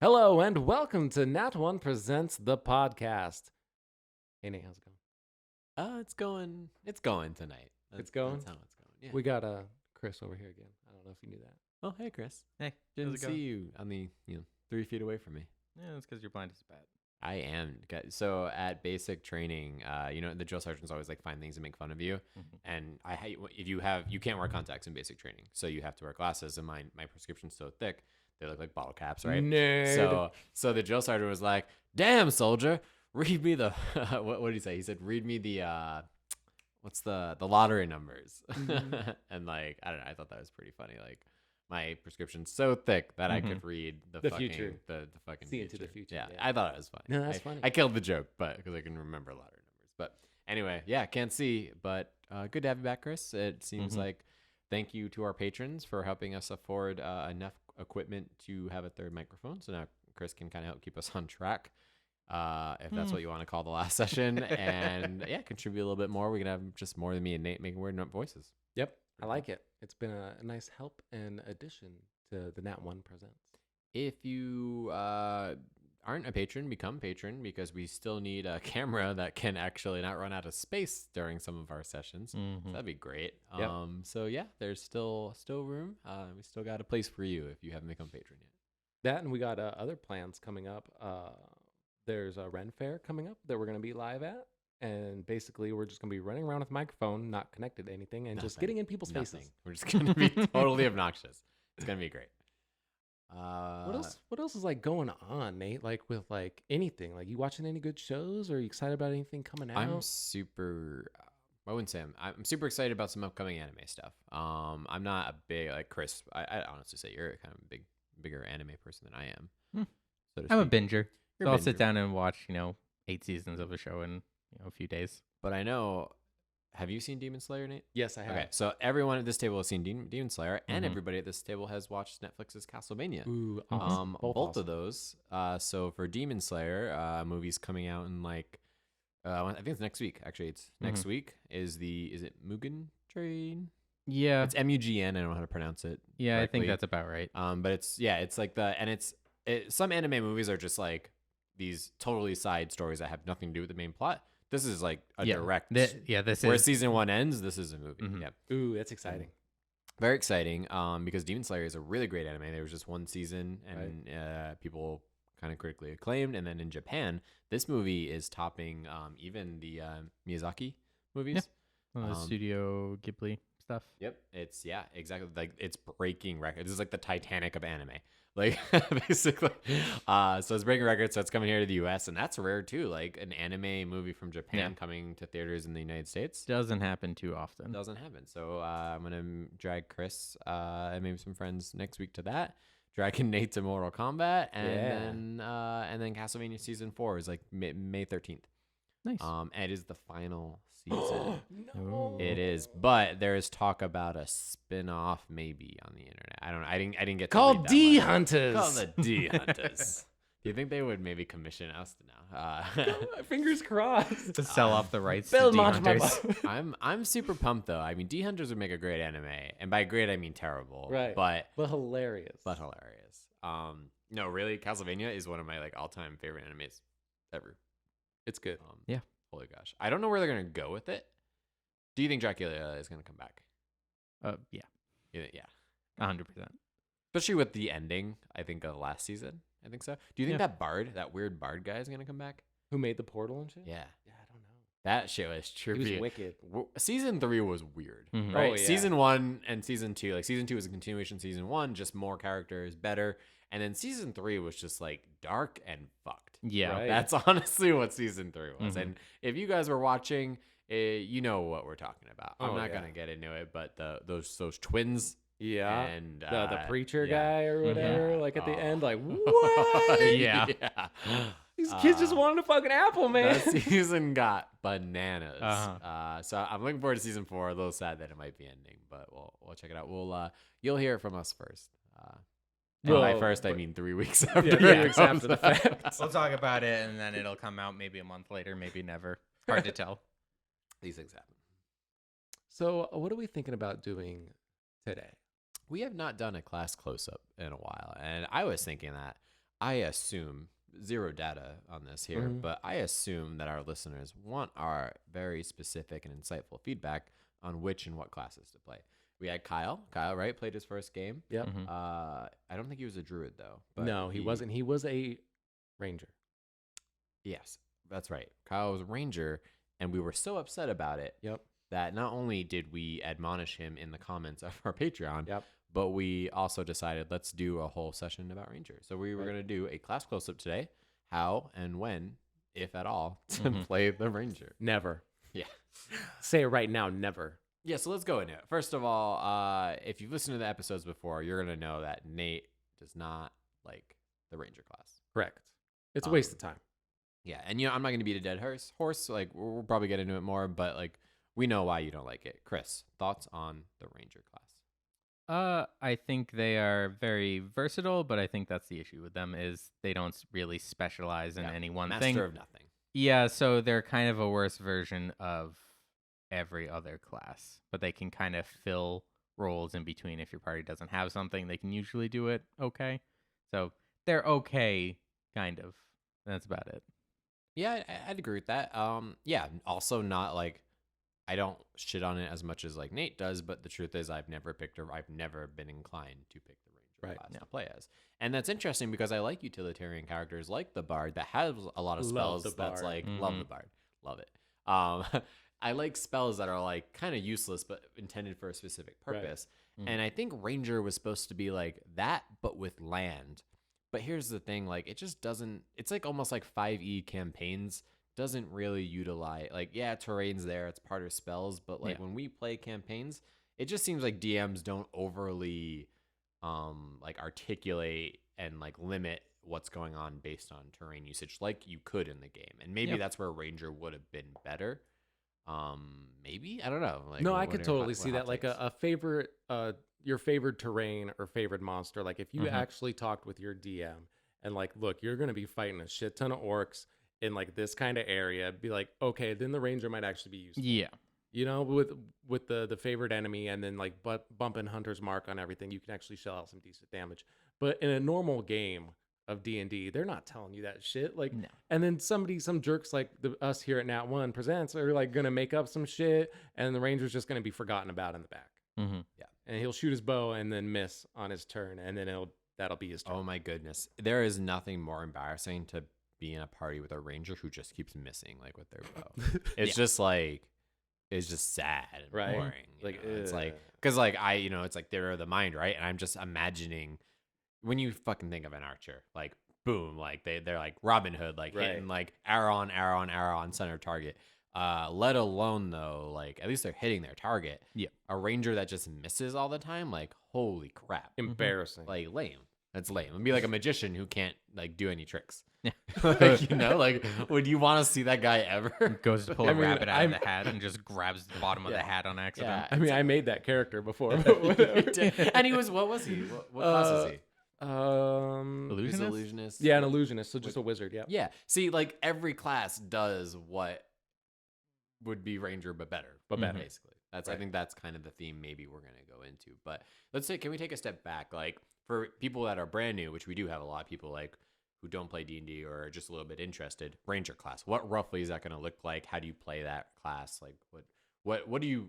Hello and welcome to Nat1 Presents the podcast. Hey Nate, how's it going? It's going tonight. It's going? That's how it's going. Yeah. We got Chris over here again. I don't know if you knew that. Oh, hey, Chris. Hey, Didn't how's it see going? you on the 3 feet away from me. Yeah, it's because you're blind as a bat. I am. So at basic training, the drill sergeants always like find things to make fun of you, and I hate if you can't wear contacts in basic training, so you have to wear glasses. And my prescription's so thick, they look like bottle caps, right? Nerd. So the drill sergeant was like, "Damn, soldier, read me the what did he say? He said, read me the what's the lottery numbers." And like, I don't know, I thought that was pretty funny. Like, my prescription's so thick that I could read the fucking future. The fucking See future. into the future, Yeah, yeah. I thought it was funny. No, that's funny. I killed the joke, but because I can remember lottery numbers. But anyway, yeah, can't see, but good to have you back, Chris. It seems like thank you to our patrons for helping us afford enough equipment to have a third microphone. So now Chris can kind of help keep us on track, if that's what you want to call the last session. And yeah, contribute a little bit more. We can have just more than me and Nate making weird voices. Yep, I like it. It's been a nice help and addition to the Nat1 Presents. If you aren't a patron, become patron, because we still need a camera that can actually not run out of space during some of our sessions. So that'd be great. Yep. So yeah, there's still room. We still got a place for you if you haven't become patron yet. That and we got other plans coming up. There's a Ren Fair coming up that we're going to be live at. And basically, we're just going to be running around with a microphone, not connected to anything, and just getting in people's faces. We're just going to be totally obnoxious. It's going to be great. What else is like going on, Nate? Like with like anything? Like you watching any good shows? Or are you excited about anything coming out? I'm super. I wouldn't say I'm super excited about some upcoming anime stuff. I'm not a big like Chris. I honestly say you're kind of a bigger anime person than I am. So to I'm a speak. binger. You're So a I'll sit binger. down and watch, 8 seasons of a show in a few days. But I know. Have you seen Demon Slayer, Nate? Yes, I have. Okay, so everyone at this table has seen Demon Slayer, and everybody at this table has watched Netflix's Castlevania. Ooh, awesome. Both awesome. of those. So for Demon Slayer, movie's coming out in like, I think it's next week. Actually, it's next week. Is it Mugen Train? Yeah. It's MUGN. I don't know how to pronounce it. Yeah, I think correctly. that's about right. But it's like some anime movies are just like these totally side stories that have nothing to do with the main plot. This is like a direct. This where is. season 1 ends, this is a movie. Yeah. Ooh, that's exciting. Very exciting, because Demon Slayer is a really great anime. There was just one season, and people kind of critically acclaimed. And then in Japan, this movie is topping even the Miyazaki movies. The Studio Ghibli stuff. Yep, exactly. Like it's breaking records. This is like the Titanic of anime, like basically. So it's breaking records. So it's coming here to the U.S. and that's rare too. Like an anime movie from Japan coming to theaters in the United States Doesn't happen too often. doesn't happen. So I'm gonna drag Chris and maybe some friends next week to that. Dragging Nate to Mortal Kombat, and then Castlevania season 4 is like May 13th. Nice. And it is the final season. No. It is, but there is talk about a spin-off maybe on the internet. I don't know. I didn't get to Called read that D much. Hunters. Called the D Hunters. Do you think they would maybe commission us now? Fingers crossed. To sell off the rights Bill to D launched my Hunters. I'm super pumped though. I mean, D Hunters would make a great anime, and by great I mean terrible. Right. But hilarious. hilarious. No, really, Castlevania is one of my like all-time favorite animes ever. It's good. Yeah. Holy gosh, I don't know where they're gonna go with it. Do you think Dracula is gonna come back? Yeah. Yeah. 100%. Especially with the ending, I think, of last season. I think so. Do you think that weird bard guy is going to come back? Who made the portal and shit? Yeah. Yeah, I don't know. That shit was trippy. He was wicked. Season 3 was weird, Mhm. right? Oh, yeah. Season 1 and Season 2. Like, Season 2 was a continuation of Season 1, just more characters, better. And then Season 3 was just, like, dark and fucked. Yeah. Right. That's honestly what Season 3 was. And if you guys were watching, you know what we're talking about. I'm not going to get into it, but those twins... Yeah. And the preacher yeah. guy or whatever, Yeah. like at the Oh. end, like, what? Yeah. These kids just wanted a fucking apple, man. That season got bananas. Uh-huh. So I'm looking forward to season 4. A little sad that it might be ending, but we'll check it out. You'll hear it from us first. And by Well, first, I but- mean 3 weeks after. 3 it weeks comes after the out. fact. We'll talk about it, and then it'll come out maybe a month later, maybe never. Hard to tell. These things happen. So, what are we thinking about doing today? We have not done a class close-up in a while, and I was thinking that I assume, zero data on this here, but I assume that our listeners want our very specific and insightful feedback on which and what classes to play. We had Kyle. Kyle, right, played his first game. Yep. I don't think he was a druid though. But No, he wasn't. He was a ranger. Yes, that's right. Kyle was a ranger, and we were so upset about it Yep. that not only did we admonish him in the comments of our Patreon, Yep. but we also decided let's do a whole session about ranger. So we were going to do a class close-up today, how and when, if at all, to play the ranger. Never. Yeah. Say it right now. Never. Yeah, so let's go into it. First of all, if you've listened to the episodes before, you're going to know that Nate does not like the ranger class. Correct. It's a waste of time. Yeah, and I'm not going to beat a dead horse. Like, we'll probably get into it more, but like, we know why you don't like it. Chris, thoughts on the ranger class? I think they are very versatile, but I think that's the issue with them is they don't really specialize in any one thing. Master of nothing. Yeah, so they're kind of a worse version of every other class, but they can kind of fill roles in between. If your party doesn't have something, they can usually do it okay. So they're okay, kind of. That's about it. Yeah, I'd agree with that. Yeah, also not like, I don't shit on it as much as like Nate does, but the truth is I've never been inclined to pick the ranger class to play as. And that's interesting because I like utilitarian characters like the bard that has a lot of spells that's like, love the bard. Love it. I like spells that are like kind of useless but intended for a specific purpose. Right. And I think ranger was supposed to be like that, but with land. But here's the thing, like, it just doesn't, it's like almost like 5e campaigns doesn't really utilize, like, yeah, terrain's there, it's part of spells, but like when we play campaigns, it just seems like DMs don't overly like articulate and like limit what's going on based on terrain usage like you could in the game. And maybe that's where ranger would have been better. Maybe, I don't know. Like, no, I could totally see that. Like a favorite, your favorite terrain or favorite monster. Like if you actually talked with your DM and like, look, you're going to be fighting a shit ton of orcs in like this kind of area, be like, okay, then the ranger might actually be useful. Yeah. You know, with the favorite enemy and then like bumping Hunter's Mark on everything, you can actually shell out some decent damage. But in a normal game of D&D, they're not telling you that shit. Like, no. And then some jerks like us here at Nat1 Presents are like gonna make up some shit, and the ranger's just gonna be forgotten about in the back. Yeah, and he'll shoot his bow and then miss on his turn, and then that'll be his turn. Oh my goodness, there is nothing more embarrassing to be in a party with a ranger who just keeps missing like with their bow. It's just like, it's just sad and boring. Like it's like, because like it's like they're the mind, right? And I'm just imagining when you fucking think of an archer, like boom, like they're like Robin Hood, like hitting like arrow on center target. Let alone though, like at least they're hitting their target. Yeah. A ranger that just misses all the time, like holy crap. Embarrassing. Like lame. That's lame. It'd be like a magician who can't like do any tricks. Yeah. Like, like would you want to see that guy ever? Goes to pull a rabbit out of the hat and just grabs the bottom of the hat on accident. Yeah, I mean, I made that character before. And he was, what was he? What class is he? Illusionist? Yeah, an illusionist. So just a wizard. Yeah. Yeah. See, like every class does what would be ranger, but better. Basically. That's I think that's kind of the theme maybe we're gonna go into. But let's say, can we take a step back? Like for people that are brand new, which we do have a lot of people like who don't play D&D or are just a little bit interested, ranger class. What roughly is that gonna look like? How do you play that class? Like what do you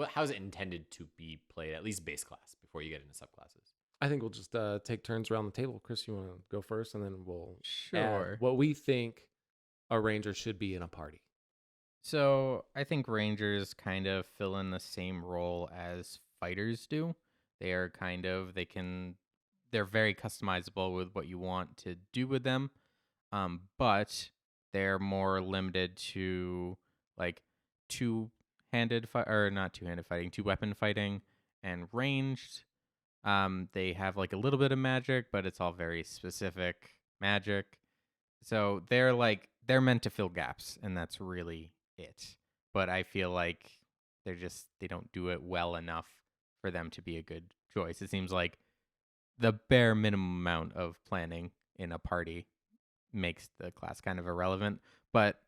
how is it intended to be played, at least base class, before you get into subclasses? I think we'll just take turns around the table. Chris, you want to go first, and then we'll sure add what we think a ranger should be in a party. So I think rangers kind of fill in the same role as fighters do. They are they're very customizable with what you want to do with them, but they're more limited to like two-weapon fighting and ranged. They have like a little bit of magic, but it's all very specific magic. So they're meant to fill gaps, and that's really it. But I feel like they don't do it well enough for them to be a good choice. It seems like the bare minimum amount of planning in a party makes the class kind of irrelevant. But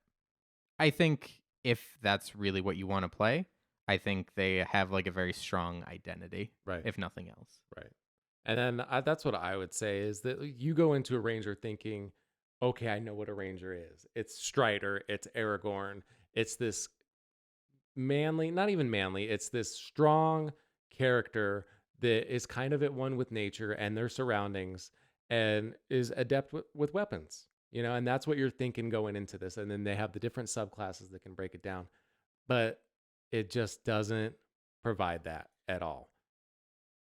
I think if that's really what you want to play, I think they have like a very strong identity, right? If nothing else, right? And then that's what I would say is that you go into a ranger thinking, okay, I know what a ranger is. It's Strider, it's Aragorn, it's this manly, not even manly, it's this strong character that is kind of at one with nature and their surroundings and is adept with weapons, and that's what you're thinking going into this. And then they have the different subclasses that can break it down, but it just doesn't provide that at all.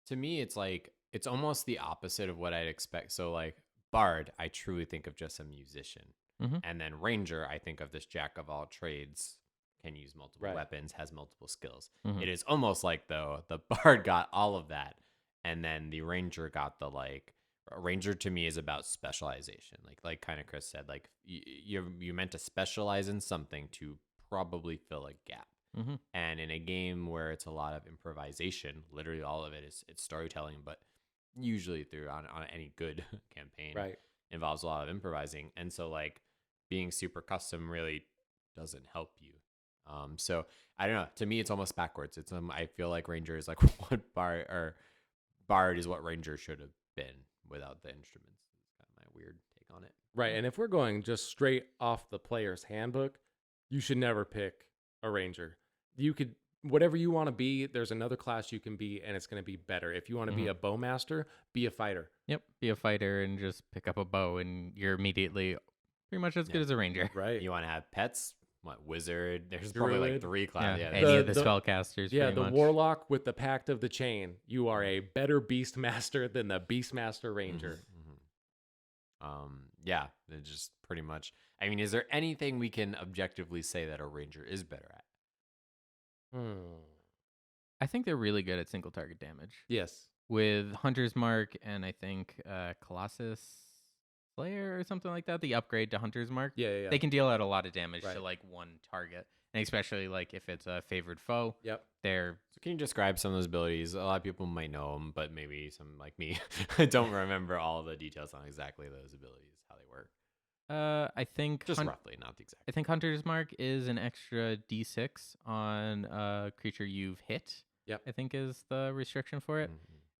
To me, it's like it's almost the opposite of what I'd expect. So like bard, I truly think of just a musician. Mhm. And then ranger, I think of this jack of all trades, can use multiple Right. weapons, has multiple skills. Mhm. It is almost like though the bard got all of that, and then the ranger got the like. A ranger to me is about specialization, like kind of Chris said, like you're meant to specialize in something to probably fill a gap. Mhm. And in a game where it's a lot of improvisation, literally all of it is it's storytelling, but usually through on any good campaign Right. involves a lot of improvising. And so like being super custom really doesn't help you. So I don't know. To me, it's almost backwards. It's I feel like Ranger is like what Bard is what Ranger should have been without the instruments. It's kind of my weird take on it. Right. And if we're going just straight off the player's handbook, you should never pick a ranger. You could, whatever you want to be, there's another class you can be, and it's going to be better. If you want to be a bowmaster, be a fighter. Yep. Be a fighter and just pick up a bow, and you're immediately pretty much as good as a ranger. Right. You want to have pets? What, wizard? There's probably like Druid. 3 Yeah. classes. Yeah, Any of the The- spellcasters. Yeah, pretty the much. warlock with the Pact of the Chain. You are a better beastmaster than the beastmaster ranger. Yeah, they're just pretty much. I mean, is there anything we can objectively say that a ranger is better at? I think they're really good at single target damage. Yes. With Hunter's Mark and I think Colossus Slayer or something like that, the upgrade to Hunter's Mark, Yeah. they can deal out a lot of damage Right. to like one target. And especially like if it's a favored foe, Yep. they're So can you describe some of those abilities? A lot of people might know them, but maybe some like me don't remember all the details on exactly those abilities, how they work. I think Just roughly, not the exact. I think Hunter's Mark is an extra D6 on a creature you've hit. Yep. I think is the restriction for it.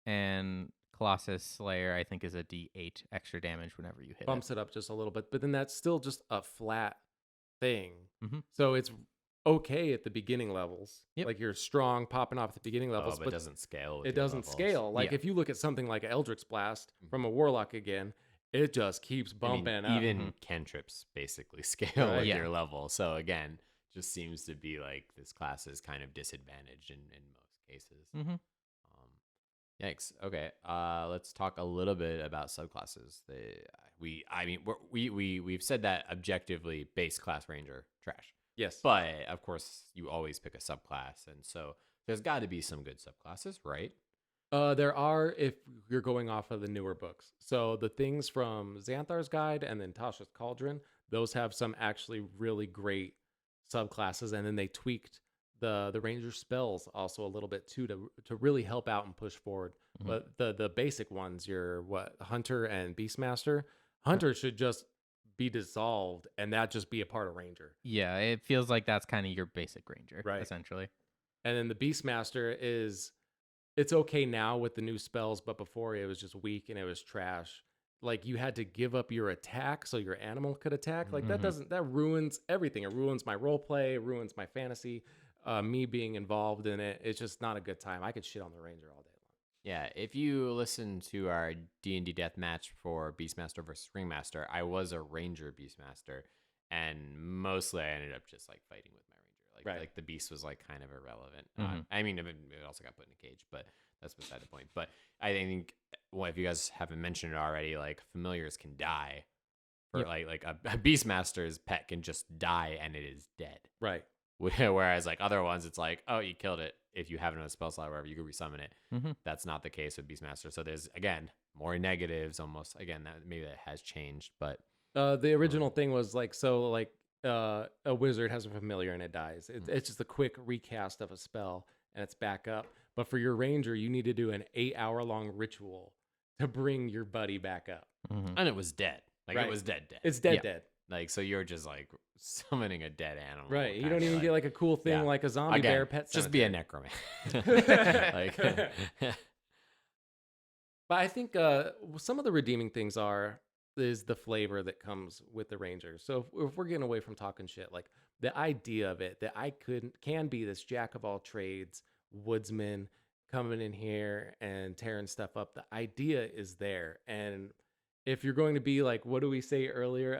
And Colossus Slayer, I think, is a D8 extra damage whenever you hit Bumps it up just a little bit, but then that's still just a flat thing. Mhm. So it's okay at the beginning levels. Yep. Like you're strong popping off at the beginning levels, But it doesn't scale. With it your doesn't levels. scale. Like Yeah. if you look at something like Eldritch Blast from a warlock again, it just keeps I mean, bumping up. even cantrips basically scale Right. with Yeah. your level. So again, just seems to be like this class is kind of disadvantaged in most cases. Mhm. Yikes. Okay. Let's talk a little bit about subclasses. We've said that objectively base class ranger trash, Yes. but of course you always pick a subclass, and so there's got to be some good subclasses, right? There are, if you're going off of the newer books. So the things from Xanthar's Guide and then Tasha's Cauldron, those have some actually really great subclasses, and then they tweaked the ranger spells also a little bit too to really help out and push forward. Mhm. But the basic ones, your Hunter and Beastmaster. Hunter should just be dissolved, and that just be a part of ranger. Yeah, it feels like that's kind of your basic ranger, Right. essentially. And then the Beastmaster it's okay now with the new spells, but before it was just weak and it was trash. Like you had to give up your attack so your animal could attack. Like that ruins everything. It ruins my role play, it ruins my fantasy, me being involved in it. It's just not a good time. I could shit on the ranger all day long. Yeah, if you listen to our D&D death match for Beastmaster versus Ringmaster, I was a Ranger Beastmaster, and mostly I ended up just like fighting with my Ranger. Right. Like the Beast was like kind of irrelevant. Mhm. I mean, it also got put in a cage, but that's beside the point. But I think, well, if you guys haven't mentioned it already, like familiars can die. For like a Beastmaster's pet can just die and it is dead. Right. Whereas like other ones, it's like, oh, you killed it. If you have it on a spell slot, wherever, you could resummon it. Mhm. That's not the case with Beastmaster. So there's again more negatives. Almost again that maybe that has changed, but The original thing was like, so like a wizard has a familiar and it dies. It's just a quick recast of a spell and it's back up. But for your ranger, you need to do an 8-hour-long ritual to bring your buddy back up. Mhm. and it was dead. Like Right. it was dead. It's dead, Yeah. like Like so you're just like summoning a dead animal. right. You kinda, don't even get like a cool thing yeah. like a zombie Again, bear pet. just be a cemetery. necromancer. like But I think some of the redeeming things is the flavor that comes with the ranger. So if we're getting away from talking shit, like the idea of it that I can be this jack of all trades woodsman coming in here and tearing stuff up. The idea is there, and if you're going to be like, what do we say earlier?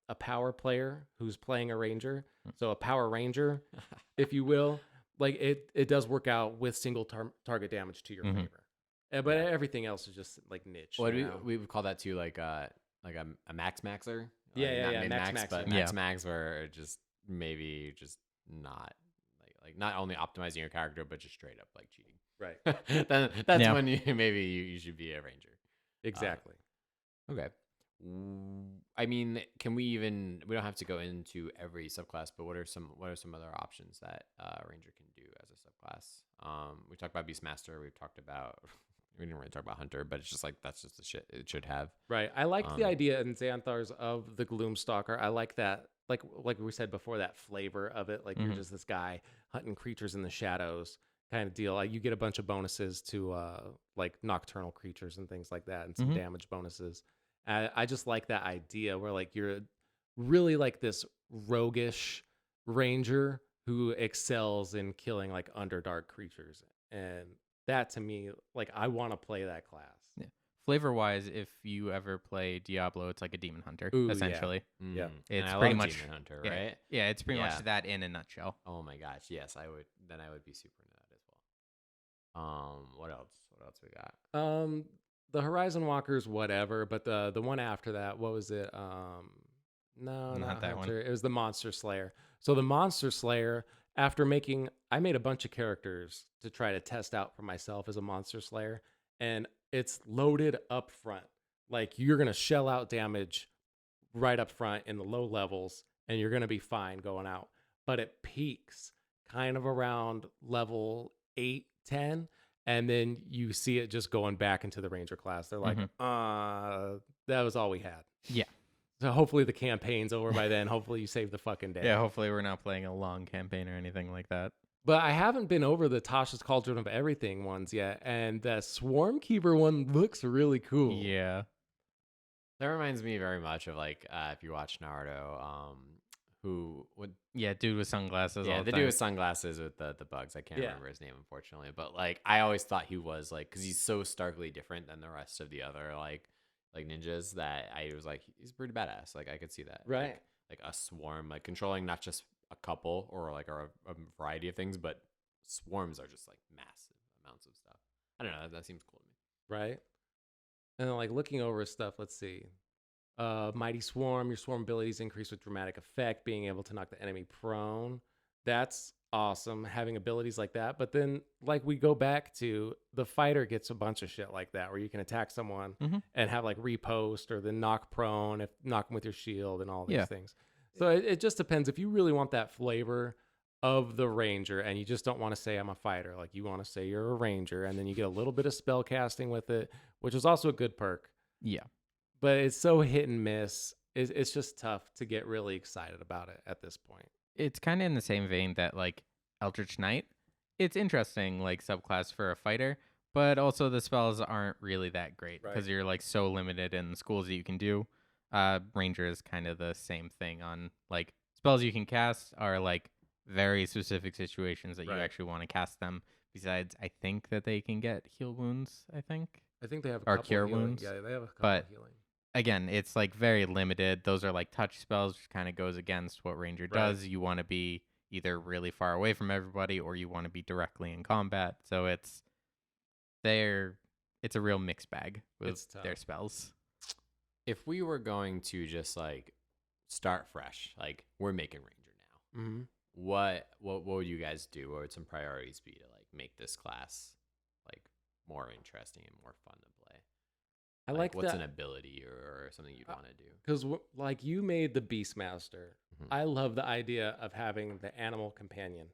A power player who's playing a ranger, so a power ranger, if you will, like it does work out with single target damage to your favor. But everything else is just like niche. What we would call that too, like a max maxer. Yeah, not yeah, min max max, but maxer. max max, where just maybe just not like not only optimizing your character, but just straight up like cheating. Right. Then that's when you should be a ranger. Exactly. Okay. I mean, we don't have to go into every subclass, but what are some other options that ranger can do as a subclass? We talked about Beastmaster. We didn't really talk about Hunter, but it's just like that's just the shit it should have. Right. I like the idea in Xanthars of the Gloomstalker. I like that, like we said before, that flavor of it. Like you're just this guy hunting creatures in the shadows kind of deal. Like you get a bunch of bonuses to like nocturnal creatures and things like that, and some damage bonuses. I just like that idea where like you're really like this roguish ranger who excels in killing like underdark creatures, and that to me, like I want to play that class. Yeah. Flavor wise, if you ever play Diablo, it's like a demon hunter, essentially. Yeah. It's And pretty much Demon Hunter, right? Yeah, it's pretty much that in a nutshell. Oh my gosh, yes, I would. Then I would be super into that as well. What else? What else we got? The Horizon Walkers, whatever, but the one after that, what was it? No, not that Hunter. one. It was the Monster Slayer. So the Monster Slayer, I made a bunch of characters to try to test out for myself as a Monster Slayer, and it's loaded up front. Like you're gonna shell out damage right up front in the low levels, and you're gonna be fine going out. But it peaks kind of around level 8, 10. And then you see it just going back into the Ranger class. They're like, that was all we had. Yeah. So hopefully the campaign's over by then. Hopefully you save the fucking day. Yeah, hopefully we're not playing a long campaign or anything like that. But I haven't been over the Tasha's Cauldron of Everything ones yet. And the Swarm Keeper one looks really cool. Yeah. That reminds me very much of like if you watch Naruto, dude with sunglasses. Yeah, all the dude time. with sunglasses with the bugs. I can't remember his name, unfortunately. But like, I always thought he was like, because he's so starkly different than the rest of the other like ninjas that I was like, he's pretty badass. Like I could see that. Right. Like a swarm, like controlling not just a couple or like a variety of things, but swarms are just like massive amounts of stuff. I don't know. That seems cool to me. Right. And then like looking over his stuff, let's see. Mighty Swarm, your swarm abilities increase with dramatic effect, being able to knock the enemy prone. That's awesome, having abilities like that. But then, like, we go back to the fighter gets a bunch of shit like that, where you can attack someone and have like repost or then knock prone, knock them with your shield and all these things. So it just depends. If you really want that flavor of the ranger and you just don't want to say I'm a fighter, like you want to say you're a ranger, and then you get a little bit of spell casting with it, which is also a good perk. Yeah. But it's so hit and miss. It's just tough to get really excited about it at this point. It's kind of in the same vein that like Eldritch Knight. It's interesting, like subclass for a fighter, but also the spells aren't really that great because you're like so limited in the schools that you can do. Ranger is kind of the same thing on like spells you can cast are like very specific situations that you actually want to cast them. Besides, I think that they can get heal wounds. I think they have a or couple cure healing. wounds. Yeah, they have a couple but healing. Again, it's like very limited. Those are like touch spells, which kind of goes against what Ranger does. You want to be either really far away from everybody or you want to be directly in combat. So it's a real mixed bag with their spells. If we were going to just like start fresh, like we're making Ranger now, what would you guys do? What would some priorities be to like make this class like more interesting and more fun to play? I like what's that. An ability or something you'd want to do? Because like you made the Beastmaster. I love the idea of having the animal companion.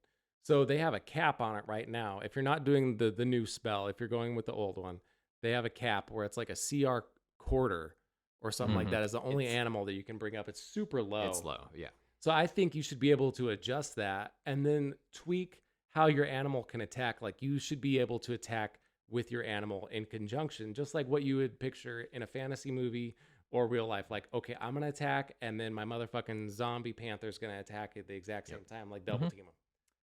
So they have a cap on it right now. If you're not doing the new spell, if you're going with the old one, they have a cap where it's like a CR quarter or something like that is the only animal that you can bring up. It's super low. It's low, yeah. So I think you should be able to adjust that and then tweak how your animal can attack. Like you should be able to attack with your animal in conjunction, just like what you would picture in a fantasy movie or real life. Like, okay, I'm gonna attack, and then my motherfucking zombie panther's gonna attack at the exact same time, like double team them.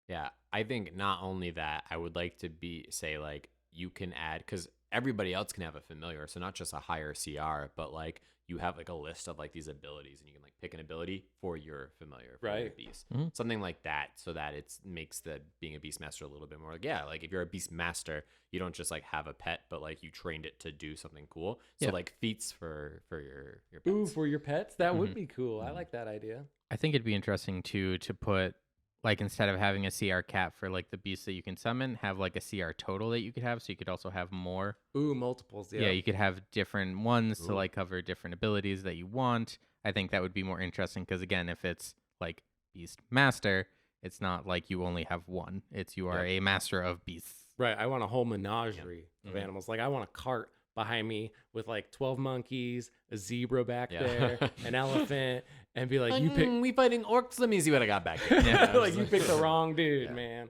Yeah, I think not only that, I would like to say like you can add, because everybody else can have a familiar, so not just a higher CR, but like you have like a list of like these abilities, and you can like pick an ability for your familiar, for your beast, something like that, so that it makes the being a beastmaster a little bit more like, yeah, like if you're a beastmaster, you don't just like have a pet, but like you trained it to do something cool. So like feats for your pets. Ooh, for your pets, that would be cool. I like that idea. I think it'd be interesting too to put, like, instead of having a CR cap for like the beasts that you can summon, have like a CR total that you could have, so you could also have more. Ooh, multiples. Yeah, you could have different ones to like cover different abilities that you want. I think that would be more interesting because, again, if it's like Beast Master, it's not like you only have one. It's you are a master of beasts. Right. I want a whole menagerie of animals. Like, I want a cart behind me with like 12 monkeys, a zebra back there, an elephant, and be like, you pick. We fighting orcs. Let me see what I got back here. Like, you picked the wrong dude, man.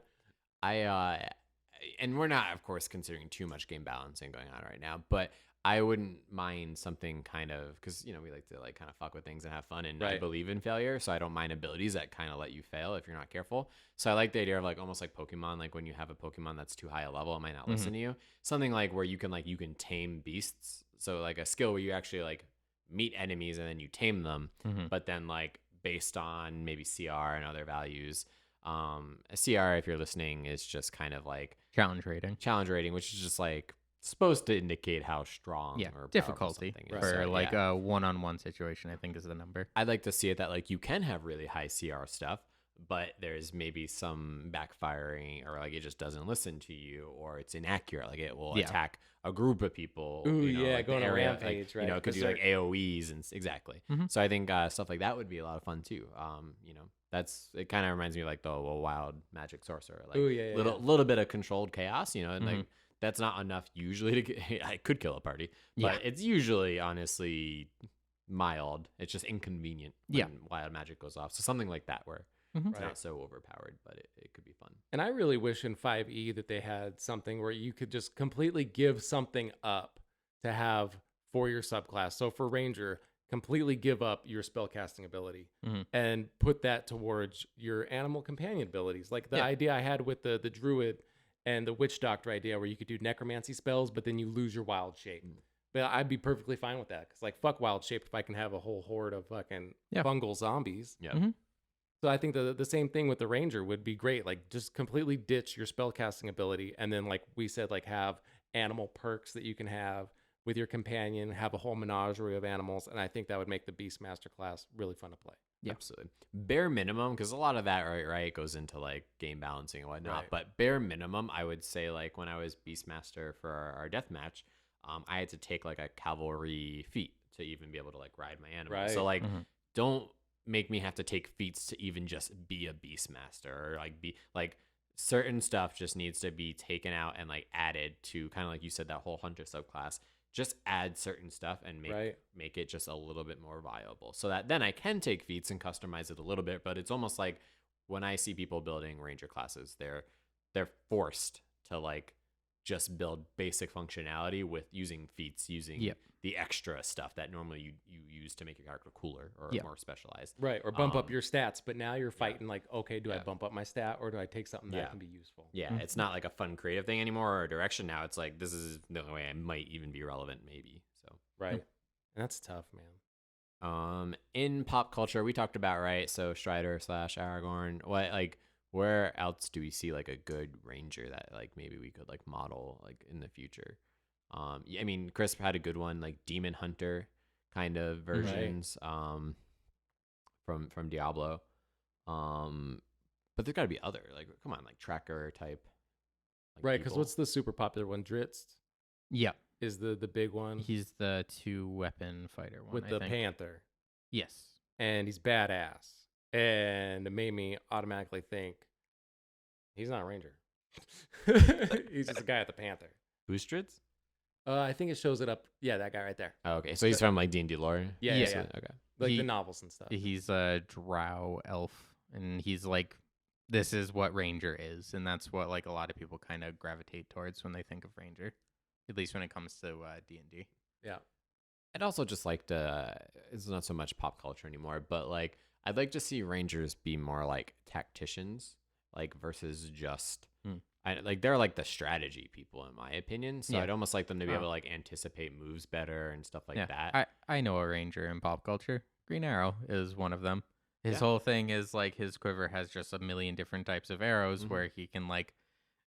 And we're not, of course, considering too much game balancing going on right now, but I wouldn't mind something kind of, because, you know, we like to like kind of fuck with things and have fun, and I believe in failure, so I don't mind abilities that kind of let you fail if you're not careful. So I like the idea of like almost like Pokemon, like when you have a Pokemon that's too high a level, it might not listen to you. Something like where you can tame beasts. So like a skill where you actually like meet enemies and then you tame them, but then like based on maybe CR and other values. A CR, if you're listening, is just kind of like challenge rating, which is just like supposed to indicate how strong or difficulty is. For like a one-on-one situation, I think is the number. I'd like to see it that like you can have really high CR stuff, but there's maybe some backfiring, or like it just doesn't listen to you, or it's inaccurate, like it will attack a group of people. Ooh, you know, like going on a rampage, like, right? You know, it could do like AoEs and exactly. So I think stuff like that would be a lot of fun too. You know, it kind of reminds me of like the wild magic sorcerer, like little bit of controlled chaos, you know, and like that's not enough usually I could kill a party, but it's usually honestly mild. It's just inconvenient when wild magic goes off. So something like that where it's not so overpowered, but it could be fun. And I really wish in 5e that they had something where you could just completely give something up to have for your subclass. So for Ranger, completely give up your spellcasting ability and put that towards your animal companion abilities. Like the idea I had with the Druid and the Witch Doctor idea, where you could do necromancy spells, but then you lose your wild shape. But I'd be perfectly fine with that, because like, fuck wild shape if I can have a whole horde of fucking fungal zombies. So I think the same thing with the Ranger would be great. Like, just completely ditch your spellcasting ability, and then, like we said, like have animal perks that you can have with your companion, have a whole menagerie of animals, and I think that would make the Beastmaster class really fun to play. Yeah, absolutely. Bare minimum, because a lot of that right goes into like game balancing and whatnot. But bare minimum, I would say, like when I was Beastmaster for our death match, I had to take like a cavalry feat to even be able to like ride my animal. So like, don't make me have to take feats to even just be a Beastmaster, or like be like certain stuff just needs to be taken out and like added to, kind of like you said, that whole hunter subclass. Just add certain stuff and make it just a little bit more viable, so that then I can take feats and customize it a little bit. But it's almost like when I see people building Ranger classes, they're forced to like just build basic functionality with using feats, using the extra stuff that normally you use to make your character cooler or more specialized. Right, or bump up your stats, but now you're fighting like, okay, do I bump up my stat, or do I take something that can be useful? Yeah, it's not like a fun creative thing anymore or a direction. Now it's like, this is the only way I might even be relevant, maybe. So and that's tough, man. In pop culture, we talked about, so Strider / Aragorn. What, like, where else do we see like a good Ranger that like maybe we could like model like in the future? I mean, Chris had a good one, like Demon Hunter kind of versions from Diablo. But there's got to be other, like, come on, like tracker type. Like, because what's the super popular one? Dritz is the big one. He's the 2-weapon fighter one with the panther. Yes, and he's badass, and it made me automatically think he's not a Ranger. He's just a guy at the panther. Who's Dritz? I think it shows it up. Yeah, that guy right there. Oh, okay, so he's from like D&D lore. Yeah. Okay, like the novels and stuff. He's a drow elf, and he's like, this is what Ranger is, and that's what like a lot of people kind of gravitate towards when they think of Ranger. at least when it comes to D&D. Yeah. I'd also just like to, it's not so much pop culture anymore, but like I'd like to see rangers be more like tacticians, like versus just like they're like the strategy people in my opinion. So Yeah. I'd almost like them to be Oh. able to like anticipate moves better and stuff like Yeah, that. I know a ranger in pop culture. Green Arrow is one of them. His Yeah. whole thing is like his quiver has just a million different types of arrows Mhm. where he can like,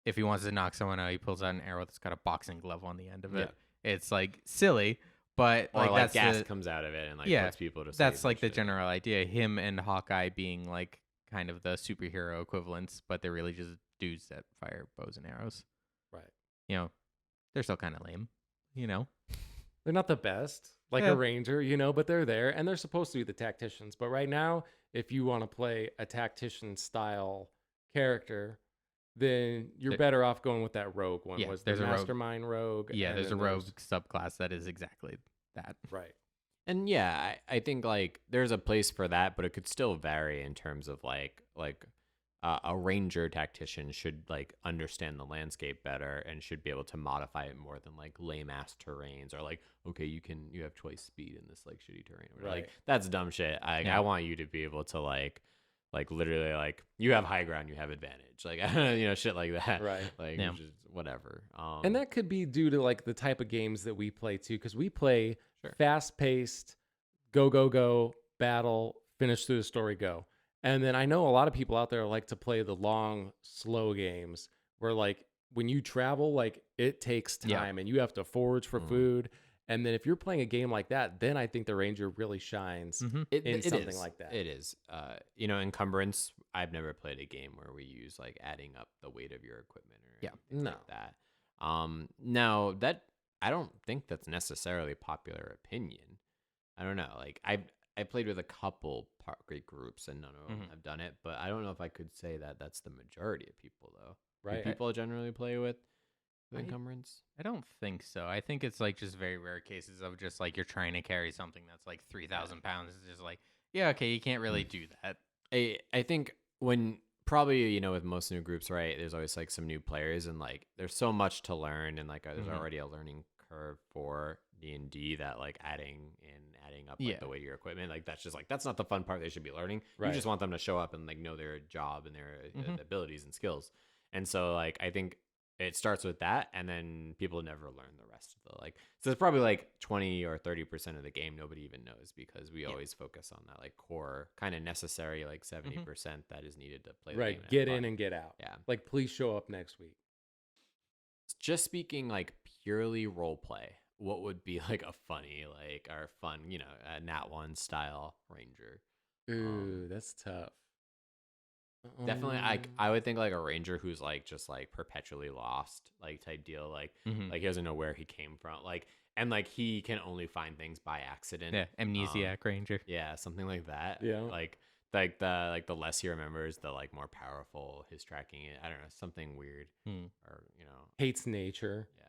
if he wants to knock someone out, he pulls out an arrow that's got a boxing glove on the end of it. It's like silly, but Or like that's gas the, comes out of it and like yeah, puts people to sleep. that's and like the shit. general idea. Him and Hawkeye being like kind of the superhero equivalents, but they're really just dudes that fire bows and arrows. Right. You know, they're still kind of lame. You know, They're not the best, like Yeah. a ranger, you know, but they're there and they're supposed to be the tacticians. But right now, if you want to play a tactician style character, then you're There- better off going with that rogue one. Yeah, Was there's the a rogue. mastermind rogue? yeah, and there's a then rogue subclass that is exactly that. Right. And yeah, I think like there's a place for that, but it could still vary in terms of like a ranger tactician should like understand the landscape better and should be able to modify it more than like lame ass terrains or like okay you have twice speed in this like shitty terrain. Or, Right. Like that's dumb shit. I want you to be able to like literally like you have high ground, you have advantage, like you know shit like that. Right. Like Yeah. just whatever. And that could be due to like the type of games that we play too, because we play Sure. fast paced, go, battle, finish through the story, go. And then I know a lot of people out there like to play the long, slow games where like when you travel, like it takes time Yeah. and you have to forage for Mhm. food. And then if you're playing a game like that, then I think the ranger really shines Mhm. in something is. like that. It is. You know, encumbrance. I've never played a game where we use like adding up the weight of your equipment or Yeah. anything No. like that. Now that I don't think that's necessarily popular opinion. I don't know. Like I played with a couple great groups and none of them Mhm. have done it, but I don't know if I could say that that's the majority of people though. Right. Do people generally play with I- encumbrance? I don't think so. I think it's like just very rare cases of just like you're trying to carry something that's like 3,000 pounds. It's just like, yeah, okay, you can't really do that. I think when probably you know with most new groups, right, there's always like some new players and like there's so much to learn and like there's Mhm. already a learning curve for D&D that like adding up like Yeah. the weight of your equipment, like that's just like that's not the fun part they should be learning. Right. You just want them to show up and like know their job and their Mhm. abilities and skills. And so like I think it starts with that and then people never learn the rest of the like so it's probably like 20 or 30% of the game nobody even knows because we always focus on that like core kind of necessary like 70% that is needed to play the Right. game Get have in fun. and get out. Yeah. Like, please show up next week. Just speaking like purely role play, what would be like a funny like or fun, you know, a Nat1 style ranger? Ooh, that's tough. Definitely, Um, I would think like a ranger who's like just like perpetually lost, like type deal, Mhm. like he doesn't know where he came from, like and like he can only find things by accident. Yeah, amnesiac ranger. Yeah, something like that. Yeah. like the less he remembers, the like more powerful his tracking it. I don't know, something weird Hmm. or you know, hates nature. yeah.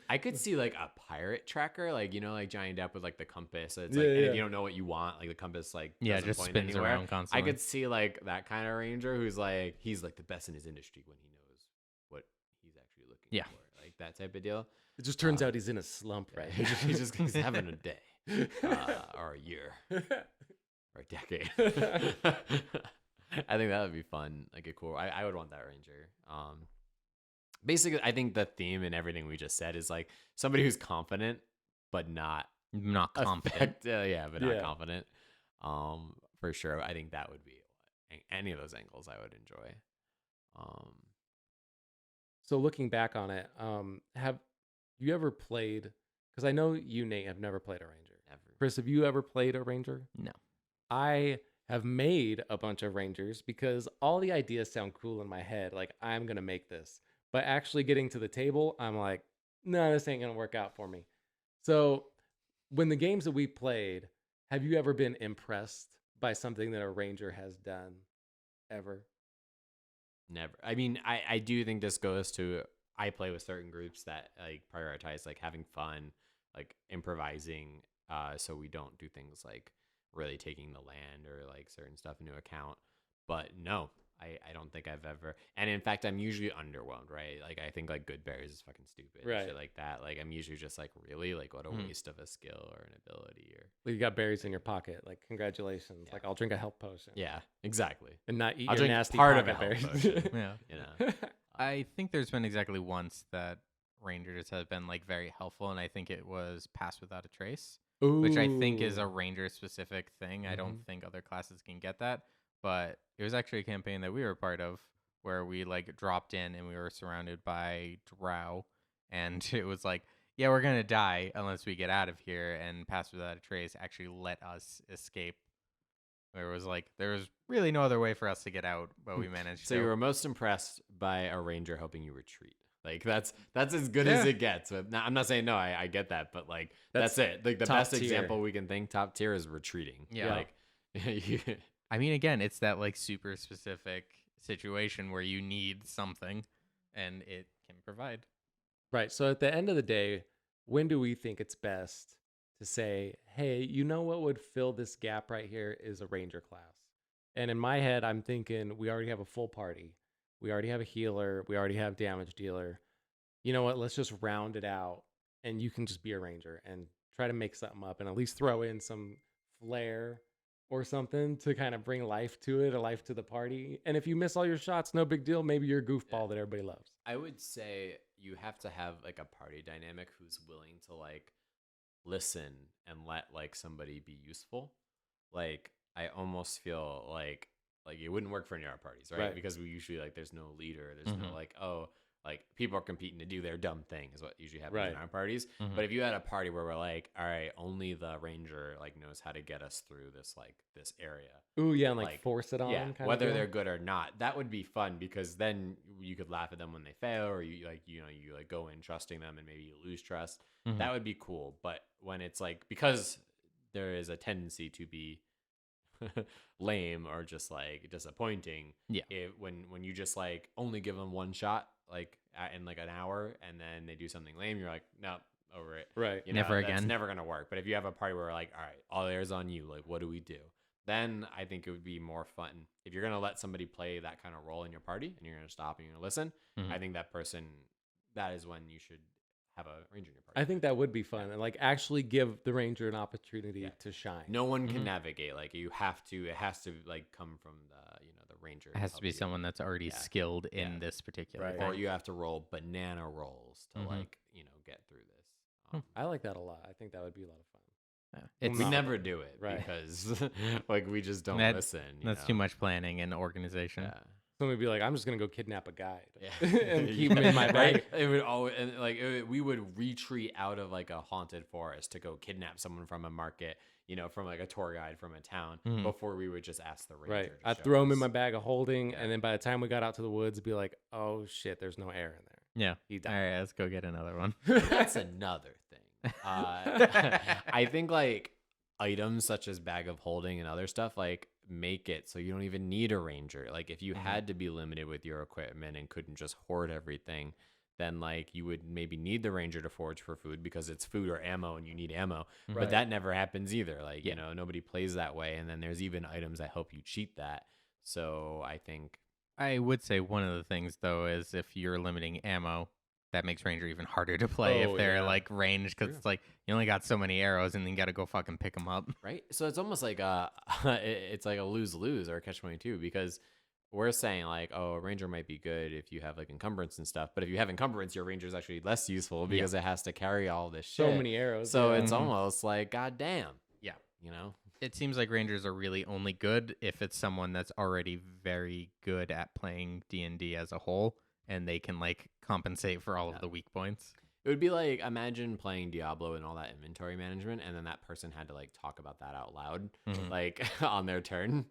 I could see like a pirate tracker, like you know, like Johnny Depp with like the compass. So it's like, Yeah, and yeah. if you don't know what you want, like the compass, like Yeah, doesn't just point spins anywhere. around constantly. I could see like that kind of ranger who's like he's like the best in his industry when he knows what he's actually looking Yeah. for, like that type of deal. It just turns out he's in a slump right He's having a day or a year or a decade. I think that would be fun, like a cool. I would want that ranger. Basically, I think the theme and everything we just said is like somebody who's confident but not Not competent. but not Yeah. confident. For sure. I think that would be any of those angles I would enjoy. So looking back on it, have you ever played? Because I know you, Nate, have never played a ranger. Never. Chris, have you ever played a ranger? No. I have made a bunch of rangers because all the ideas sound cool in my head. Like, I'm going to make this. But actually getting to the table, I'm like, no, this ain't going to work out for me. So when the games that we played, have you ever been impressed by something that a ranger has done ever? Never. I mean, I do think this goes to I play with certain groups that like prioritize like having fun, like improvising, so we don't do things like really taking the land or like certain stuff into account. But no, I don't think I've ever, and in fact, I'm usually underwhelmed, right? Like, I think like good berries is fucking stupid, and Right. shit like that. Like, I'm usually just like, really, like, what a waste of a skill or an ability, or Well, you got berries in your pocket. Like, congratulations. Yeah. Like, I'll drink a health potion. yeah, exactly. And not eat I'll your drink nasty part of pocket a health berries. potion. Yeah. You know, I think there's been exactly once that rangers have been like very helpful, and I think it was Pass Without a Trace, which I think is a Ooh. ranger specific thing. I Mhm. don't think other classes can get that, but it was actually a campaign that we were a part of where we like dropped in and we were surrounded by drow, and it was like, yeah, we're gonna die unless we get out of here, and Pass Without a Trace actually let us escape. There was really no other way for us to get out, but we managed so to. you were most impressed by a ranger helping you retreat. Like, that's as good as Yeah. it gets. But I'm not saying no, I get that, but like That's that's it. Like, the top best tier. example we can think, top tier, is retreating. Yeah. Like, you- I mean, again, it's that like super specific situation where you need something and it can provide. Right. So at the end of the day, when do we think it's best to say, hey, you know what would fill this gap right here is a ranger class? And in my head, I'm thinking we already have a full party. We already have a healer. We already have damage dealer. You know what? Let's just round it out and you can just be a ranger and try to make something up and at least throw in some flair or something to kind of bring life to it, a life to the party. And if you miss all your shots, no big deal. Maybe you're a goofball that everybody loves. I would say you have to have like a party dynamic who's willing to like listen and let like somebody be useful. Like, I almost feel like it wouldn't work for any of our parties, right? Right. Because we usually like there's no leader, there's no Mhm. like, oh, like people are competing to do their dumb thing is what usually happens in Right. our parties. Mhm. But if you had a party where we're like, all right, only the ranger like knows how to get us through this area. Ooh, yeah, and like Like, force it on. Yeah, kind whether of they're good or not, that would be fun because then you could laugh at them when they fail, or you like go in trusting them and maybe you lose trust. Mhm. That would be cool. But when it's like, because there is a tendency to be lame or just like disappointing. Yeah. When you just like only give them one shot like in like an hour and then they do something lame, you're like, nope, over it. Right. You know, Never that's again. never gonna work. But if you have a party where like, all right, all airs on you, like what do we do? Then I think it would be more fun. If you're gonna let somebody play that kind of role in your party and you're gonna stop and you're gonna listen, Mhm. I think that is when you should have a ranger in your party. I think that would be fun and like actually give the ranger an opportunity Yeah. to shine. No one can Mhm. navigate. Like, it has to like come from the ranger. It has to help be you. someone that's already Yeah. skilled in Yeah. this particular Right. thing. Or you have to roll banana rolls to Mhm. like get through this. I like that a lot. I think that would be a lot of fun. Yeah. Well, It's We not- never do it Right. because like we just don't That- listen. That's too much planning and organization. Yeah. Somebody would be like, I'm just gonna go kidnap a guy Yeah. and keep him in my bag. It would always, and like we would retreat out of like a haunted forest to go kidnap someone from a market, from like a tour guide from a town Mhm. before we would just ask the ranger. Right. to I'd show throw him in us. my bag of holding, Yeah. and then by the time we got out to the woods, be like, oh shit, there's no air in there. Yeah. He All died. right, let's go get another one. That's another thing. I think like items such as bag of holding and other stuff like make it so you don't even need a ranger. Like, if you had to be limited with your equipment and couldn't just hoard everything, then like you would maybe need the ranger to forage for food because it's food or ammo and you need ammo. Right. But that never happens either. Like, Yeah. nobody plays that way. And then there's even items that help you cheat that. So I think I would say one of the things though is if you're limiting ammo, that makes ranger even harder to play Oh, if they're yeah. like ranged, because True. it's like you only got so many arrows and then you got to go fucking pick them up. right? So it's almost like it's like a lose-lose or a catch-22, because we're saying like, oh, a ranger might be good if you have like encumbrance and stuff, but if you have encumbrance, your ranger is actually less useful because it has to carry all this shit. So many arrows. So yeah. it's Mhm. almost like, goddamn, Yeah. It It seems like rangers are really only good if it's someone that's already very good at playing D&D as a whole, and they can like compensate for all of the weak points. would be like, imagine playing Diablo and all that inventory management, and then that person had to like talk about that out loud, Mhm. like on their turn,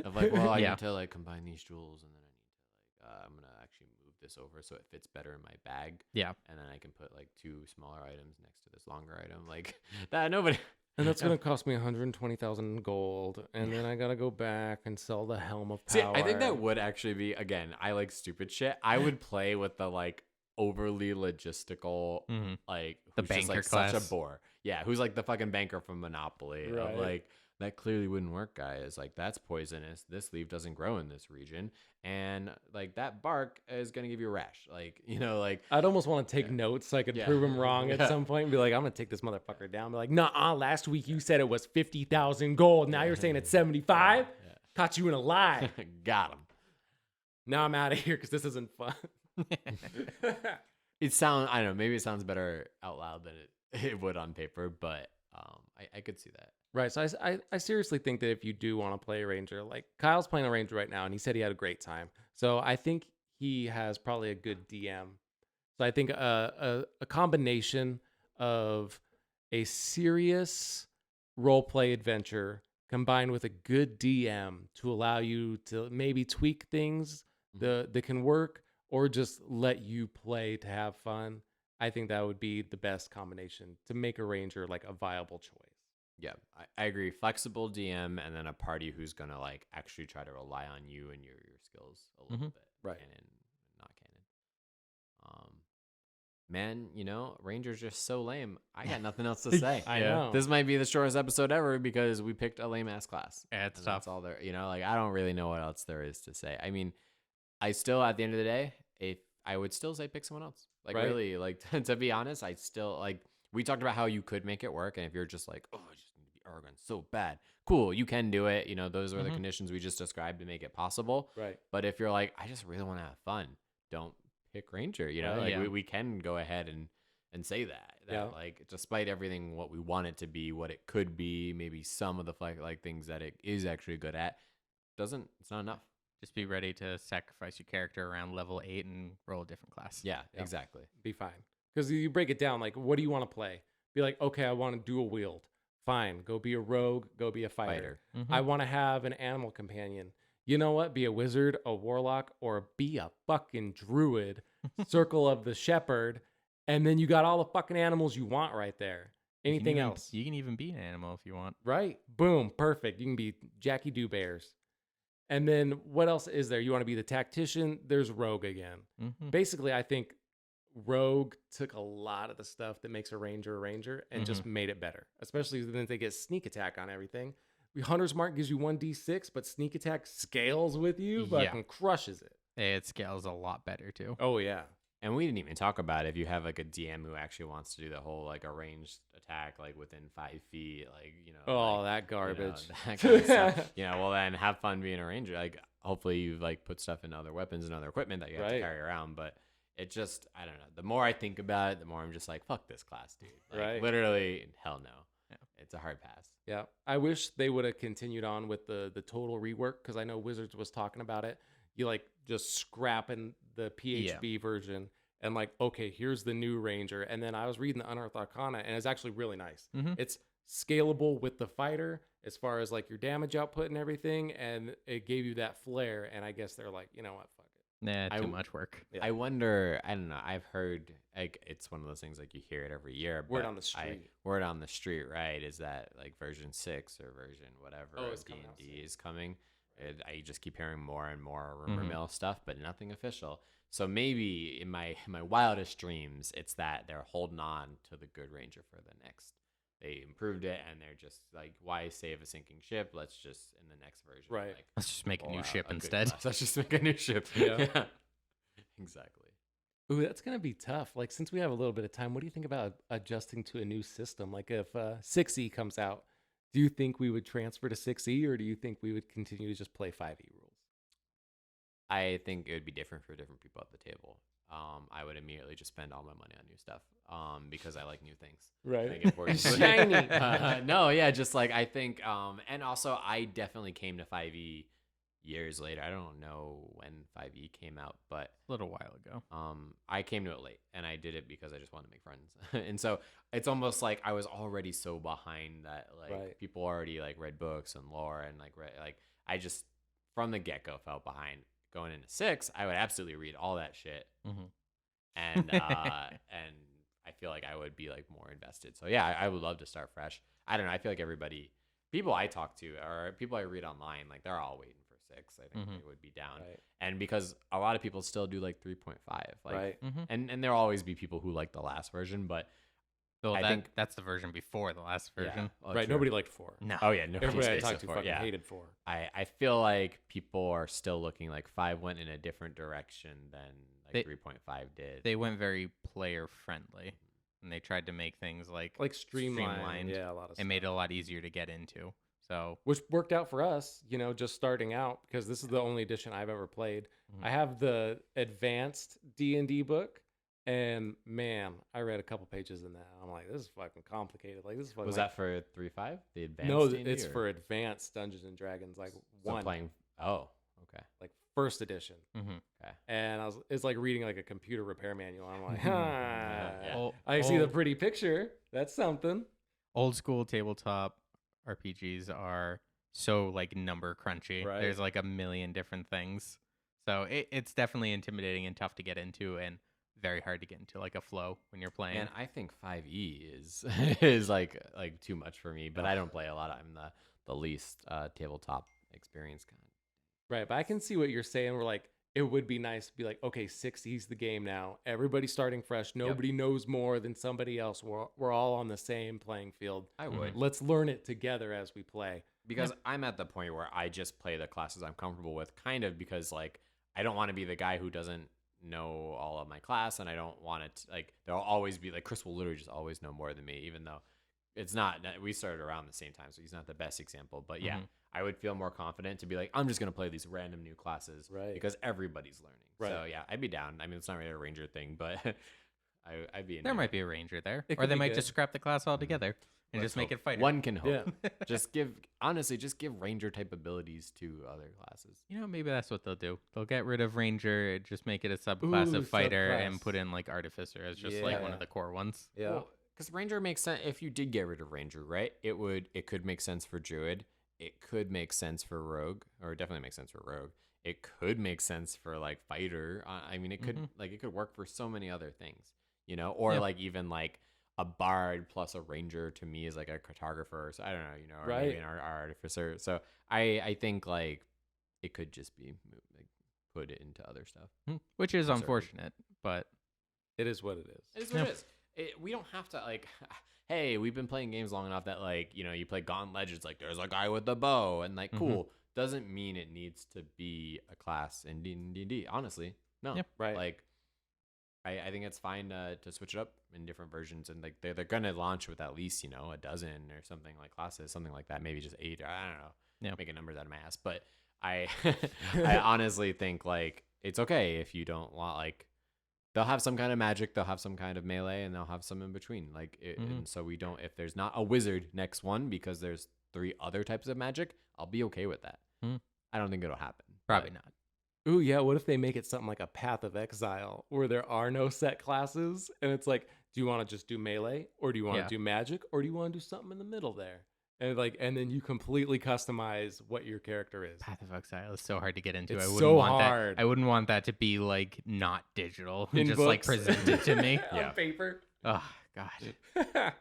of like, well, I Yeah. need to like combine these jewels, and then I need to like, I'm gonna actually move this over so it fits better in my bag. Yeah. And then I can put like 2 smaller items next to this longer item, like that. Nobody. And that's gonna cost me 120,000 gold, and then I gotta go back and sell the helm of power. See, I think that would actually be, again, I like stupid shit. I would play with the like overly logistical, Mhm. like The who's just, banker like such class. a bore. Yeah, who's like the fucking banker from Monopoly. Right. Of like, that clearly wouldn't work, guys. Like, that's poisonous. This leaf doesn't grow in this region. And like that bark is going to give you a rash. Like, like, I'd almost want to take Yeah. notes so I could Yeah. prove him wrong at Yeah. some point and be like, I'm going to take this motherfucker down. Be like, nah, last week you said it was 50,000 gold. Now you're saying it's 75? Yeah. Caught you in a lie. Got him. Now I'm out of here because this isn't fun. I don't know, maybe it sounds better out loud than it would on paper, but I could see that. Right. So I seriously think that if you do want to play a ranger, like Kyle's playing a ranger right now, and he said he had a great time. So I think he has probably a good DM. So I think a combination of a serious role play adventure combined with a good DM to allow you to maybe tweak things that can work or just let you play to have fun. I think that would be the best combination to make a ranger like a viable choice. Yeah, I agree. Flexible DM and then a party who's gonna like actually try to rely on you and your skills a little bit, Right. Canon, not canon. Man, Ranger's just so lame. I got nothing else to say. I know. This might be the shortest episode ever because we picked a lame ass class. Yeah, it's And tough. that's all there. Like I don't really know what else there is to say. I mean, I still at the end of the day, if I would still say pick someone else. Like Right. really, like to be honest, I still like we talked about how you could make it work, and if you're just like, oh, I just need to be arrogant so bad, cool, you can do it. Those are the conditions we just described to make it possible. Right. But if you're like, I just really want to have fun, don't pick Ranger. Right. Like Yeah. we can go ahead and say that Yeah. like despite everything what we want it to be, what it could be, maybe some of the like things that it is actually good at, it's not enough. Just be ready to sacrifice your character around level 8 and roll a different class. Yeah, Yeah. exactly. Be fine. Because you break it down, like, what do you want to play? Be like, okay, I want to dual wield. Fine. Go be a rogue. Go be a fighter. I want to have an animal companion. You know what? Be a wizard, a warlock, or be a fucking druid. Circle of the shepherd. And then you got all the fucking animals you want right there. Anything else? You can even be an animal if you want. Right. Boom. Perfect. You can be Jackie Do Bears. And then what else is there? You want to be the tactician? There's rogue again. Basically, I think rogue took a lot of the stuff that makes a ranger and just made it better, especially when they get sneak attack on everything. Hunter's Mark gives you 1d6, but sneak attack scales with you, Yeah. fucking crushes it. It scales a lot better too. Oh, yeah. And we didn't even talk about if you have like a DM who actually wants to do the whole like a ranged attack like within 5 feet, like Oh, like, that garbage. that kind of stuff. Well then have fun being a ranger. Like hopefully you've like put stuff in other weapons and other equipment that you have to Right. carry around. But it just I don't know. The more I think about it, the more I'm just like, fuck this class, dude. Like, Right. Literally, hell no. Yeah. It's a hard pass. Yeah, I wish they would have continued on with the total rework because I know Wizards was talking about it. You like just scrapping the PHB version and like, okay, here's the new Ranger. And then I was reading the Unearthed Arcana and it's actually really nice. It's scalable with the fighter as far as like your damage output and everything, and it gave you that flair. And I guess they're like, you know what, fuck it. Nah, I- too much work. Yeah. I wonder. I don't know. I've heard like it's one of those things like you hear it every year. Word but on the street. Word on the street, right? Is that like version 6 or version whatever Oh, of it's coming out D&D soon. is coming? I just keep hearing more and more rumor mill stuff, but nothing official. So maybe in my wildest dreams, it's that they're holding on to the good Ranger for the next. They improved it, and they're just like, why save a sinking ship? Let's just in the next version, Right. Like, Let's just make a roll new out ship a good instead. class. Let's just make a new ship. Yeah. Exactly. Ooh, that's gonna be tough. Like, since we have a little bit of time, what do you think about adjusting to a new system? Like, if 6E comes out, do you think we would transfer to 6E, or do you think we would continue to just play 5E rules? I think it would be different for different people at the table. I would immediately just spend all my money on new stuff because I like new things. I Right. think importantly. Shiny. No, yeah, just like I think, and also I definitely came to 5e years later. I don't know when 5e came out, but A little while ago. I came to it late, and I did it because I just wanted to make friends. And so it's almost like I was already so behind that, like Right. people already like read books and lore, and like I just from the get go felt behind. Going into 6, I would absolutely read all that shit, and and I feel like I would be like more invested. So yeah, I would love to start fresh. I don't know. I feel like people I talk to or people I read online, like they're all waiting for 6. I think they would be down. Right. And because a lot of people still do like 3.5, like, Right. and there'll always be people who like the last version, but Well, I think that's the version before the last version. Oh, right? true. nobody liked 4. No. Oh yeah, no. Everybody I talked to fucking hated 4. I feel like people are still looking like 5 went in a different direction than like 3.5 did. They went very player friendly, and they tried to make things like streamlined. Yeah, a lot of stuff. and made it a lot easier to get into. So which worked out for us, just starting out, because this is the only edition I've ever played. I have the advanced D&D book, and man, I read a couple pages in that. I'm like, this is fucking complicated. Like, this is fucking. Was that for 3.5? The advanced? No, D&D, it's or? for advanced Dungeons and Dragons, like So 1, playing. Oh, okay. like first edition. Okay. And it's like reading like a computer repair manual. I'm like, Yeah. I see the pretty picture. That's something. Old school tabletop RPGs are so like number crunchy. Right. There's like a million different things. So it's definitely intimidating and tough to get into, and very hard to get into like a flow when you're playing. And I think 5e is like too much for me, but I don't play a lot. I'm the least tabletop experience kind. Right, but I can see what you're saying. We're like, it would be nice to be like, okay, 6E's the game now. Everybody's starting fresh. Nobody knows more than somebody else. We're all on the same playing field. I would. Let's learn it together as we play. Because I'm at the point where I just play the classes I'm comfortable with, kind of because like I don't want to be the guy who doesn't know all of my class, and I don't want it to, like there'll always be like Chris will literally just always know more than me, even though it's not. We started around the same time, so he's not the best example. But yeah, I would feel more confident to be like, I'm just gonna play these random new classes, right? Because everybody's learning. Right. So yeah, I'd be down. I mean, it's not really a ranger thing, but I'd be. There might be a ranger there, It or could they be might good. just scrap the class altogether and just make it fighter. One can hope. Yeah. just give ranger type abilities to other classes. You know, maybe that's what they'll do. They'll get rid of ranger, just make it a subclass of fighter, and subclass. put in like artificer as just like one of the core ones. Yeah. Because ranger makes sense. If you did get rid of ranger, right? It could make sense for druid. It could make sense for rogue, or definitely make sense for rogue. It could make sense for like fighter. I mean, it could it could work for so many other things, or like even like a bard plus a ranger to me is like a cartographer. So I don't know, or Right. maybe our artificer. So I think like it could just be like put it into other stuff, Which is Sorry. unfortunate, but It is what it is. it is what it is. We don't have to like. Hey, we've been playing games long enough that like you play Gauntlet Legends, like there's a guy with a bow and like cool. Doesn't mean it needs to be a class in D&D. Honestly, no. Yeah. Right. Like, I think it's fine to switch it up in different versions, and like they're gonna launch with at least a dozen or something like classes, something like that. Maybe just 8. I don't know. Yeah. Making numbers out of my ass, but I I honestly think like it's okay if you don't want like. They'll have some kind of magic, they'll have some kind of melee, and they'll have some in between. Like, and so we don't. If there's not a wizard next one because there's 3 other types of magic, I'll be okay with that. I don't think it'll happen. probably but- not. Ooh, yeah. What if they make it something like a Path of Exile, where there are no set classes, and it's like, do you want to just do melee, or do you want to do magic, or do you want to do something in the middle there? And then you completely customize what your character is. Path of Exile is so hard to get into. It's I wouldn't so want hard. that. I wouldn't want that to be like not digital, In just like books. presented to me. Yeah. On paper. Oh gosh.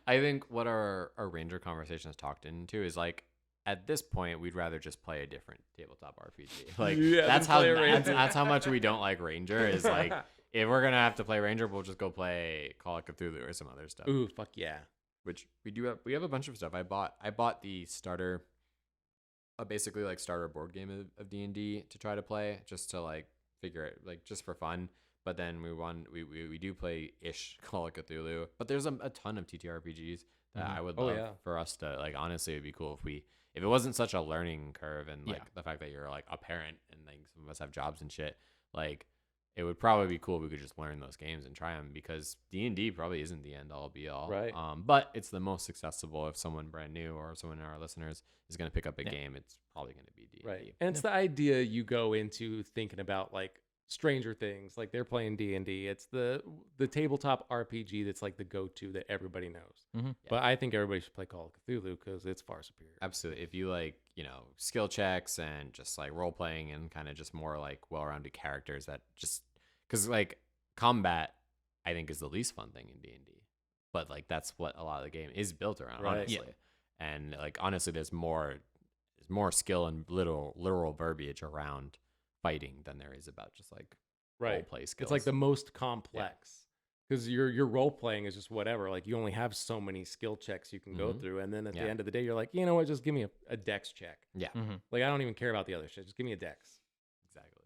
I think what our ranger conversation has talked into is like at this point we'd rather just play a different tabletop RPG. Like Yeah, that's than how play a Ranger. that's how much we don't like ranger is like if we're gonna have to play ranger, we'll just go play Call of Cthulhu or some other stuff. Ooh, fuck yeah. Which we have a bunch of stuff. I bought the starter, basically like starter board game of D&D to try to play just to like figure it like just for fun. But then we do play ish Call of Cthulhu. But there's a ton of TTRPGs that I would love for us to like. Honestly, it'd be cool if it wasn't such a learning curve and like the fact that you're like a parent and like some of us have jobs and shit. Like it would probably be cool if we could just learn those games and try them because D&D probably isn't the end all be all. Right. But it's the most accessible if someone brand new or someone in our listeners is going to pick up a game. It's probably going to be D&D. Right. And it's the idea you go into thinking about like Stranger Things, like they're playing D&D. It's the tabletop RPG that's like the go-to that everybody knows. But I think everybody should play Call of Cthulhu because it's far superior. Absolutely. If you like, skill checks and just like role playing and kind of just more like well-rounded characters that just because like combat, I think is the least fun thing in D&D. But like that's what a lot of the game is built around, Right. honestly. And like honestly, there's more skill and literal verbiage around fighting than there is about just like role play skills. It's like the most complex because your role playing is just whatever. Like you only have so many skill checks you can go through, and then at the end of the day, you're like, you know what? Just give me a dex check. Yeah. Like I don't even care about the other shit. Just give me a dex. Exactly.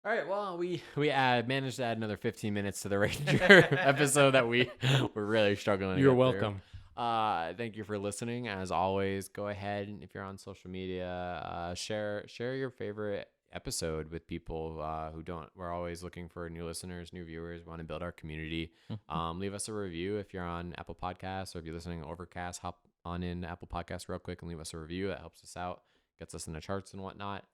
All right. Well, we managed to add another 15 minutes to the Ranger episode that we were really struggling. You're welcome. Thank you for listening. As always, go ahead and if you're on social media, share your favorite episode with people who don't. We're always looking for new listeners, new viewers. We want to build our community. Leave us a review if you're on Apple Podcasts or if you're listening to Overcast. Hop on in Apple Podcasts real quick and leave us a review. That helps us out, gets us in the charts and whatnot.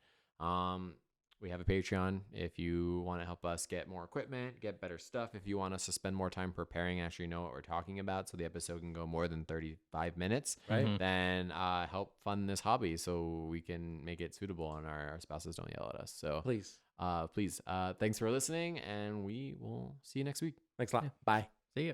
We have a Patreon if you want to help us get more equipment, get better stuff. If you want us to spend more time preparing, actually know what we're talking about, so the episode can go more than 35 minutes, right? Then help fund this hobby so we can make it suitable and our spouses don't yell at us. So Please. Thanks for listening, and we will see you next week. Thanks a lot. Bye. See ya.